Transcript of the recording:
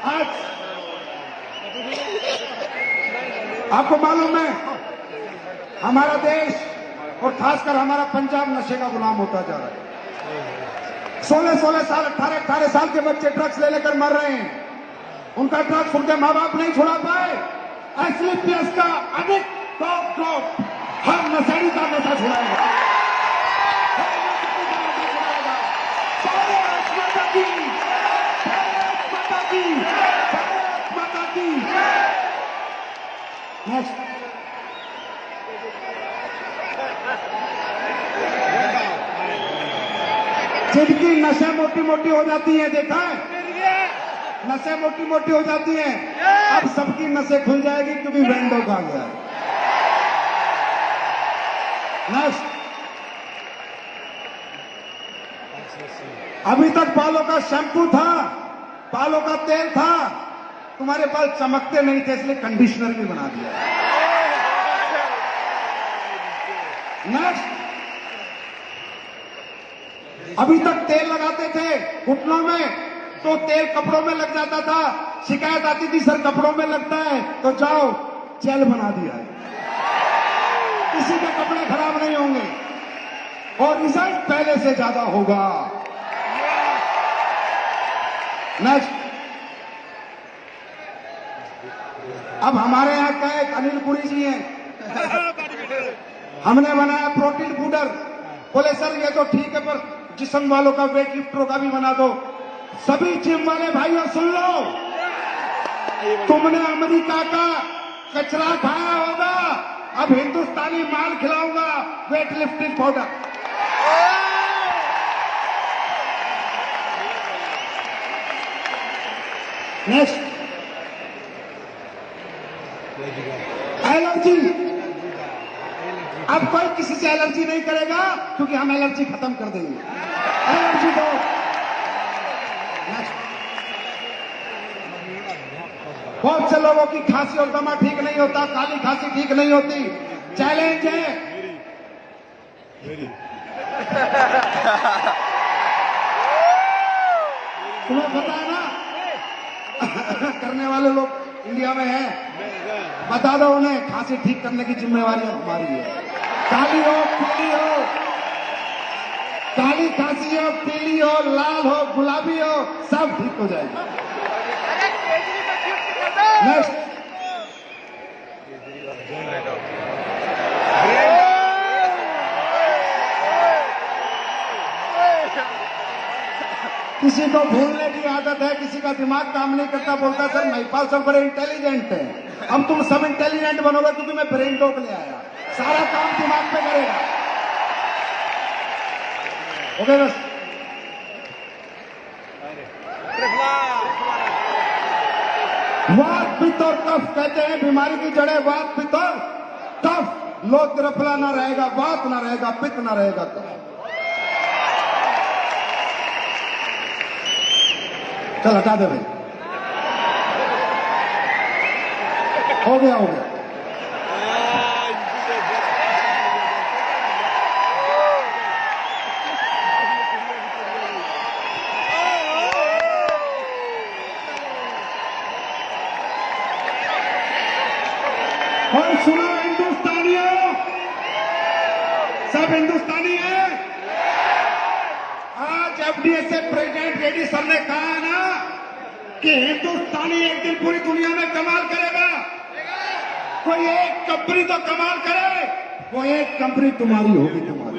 आज आपको मालूम है हमारा देश और खासकर हमारा पंजाब नशे का गुलाम होता जा रहा है। 16-16 साल 18-18 साल के बच्चे ड्रग्स ले लेकर मर रहे हैं। उनका ड्रग्स उनके माँ बाप नहीं छुड़ा पाए। एसलीपीएस का अधिक ड्रॉप हर नशेड़ी का नशा छुड़ाएगा। जिनकी नशे मोटी मोटी हो जाती है, देखा है, नशे मोटी मोटी हो जाती हैं, अब सबकी नशे खुल जाएगी क्योंकि वेंडो का गया है। नेक्स्ट, अभी तक बालों का शैम्पू था, बालों का तेल था, तुम्हारे बाल चमकते नहीं थे इसलिए कंडीशनर भी बना दिया। नेक्स्ट, अभी तक तेल लगाते थे घुटनों में तो तेल कपड़ों में लग जाता था, शिकायत आती थी सर कपड़ों में लगता है, तो जाओ जेल बना दिया है, किसी के कपड़े खराब नहीं होंगे और रिजल्ट पहले से ज्यादा होगा। नेक्स्ट, अब हमारे यहां का एक अनिल पुरी जी हैं, हमने बनाया प्रोटीन पाउडर। बोले सर ये तो ठीक है पर जिस्म वालों का, वेट लिफ्टरों का भी बना दो। सभी जिम वाले भाइयों सुन लो, तुमने अमेरिका का कचरा खाया होगा, अब हिंदुस्तानी माल खिलाऊंगा, weight lifting powder. Next, allergy, अब कोई किसी से एलर्जी नहीं करेगा क्योंकि हम एलर्जी खत्म कर देंगे। एलर्जी दो। बहुत से लोगों की खांसी और दमा ठीक नहीं होता, काली खांसी ठीक नहीं होती। चैलेंज है, तुम्हें पता है ना करने वाले लोग इंडिया में हैं, बता दो उन्हें, खांसी ठीक करने की जिम्मेवारी हमारी है। काली हो, पीली हो, काली खांसी हो, पीली हो, लाल हो, गुलाबी हो, सब ठीक हो जाएगा। नेक्स्ट, किसी को भूलने की आदत है, किसी का दिमाग काम नहीं करता, बोलता सर महिपाल सर बड़े इंटेलिजेंट हैं। अब तुम सब इंटेलिजेंट बनोगे क्योंकि मैं ब्रेन टॉक ले आया, सारा काम दिमाग पे करेगा। ओके बस, वात पित्त और कफ कहते हैं बीमारी की जड़ें वात पित्त और कफ। लो त्रिफला ना रहेगा, वात ना रहेगा, पित्त ना रहेगा, कफ। चल हटा दे भाई, हो गया हो गया। और सुनो हिंदुस्तानियों, सब हिंदुस्तानी हैं। आज एफडीए से प्रेसिडेंट रेड्डी सर ने कहा है ना कि हिंदुस्तानी एक दिन पूरी दुनिया में कमाल करेगा। कोई एक कंपनी तो कमाल करे, वो एक कंपनी तुम्हारी होगी, तुम्हारी।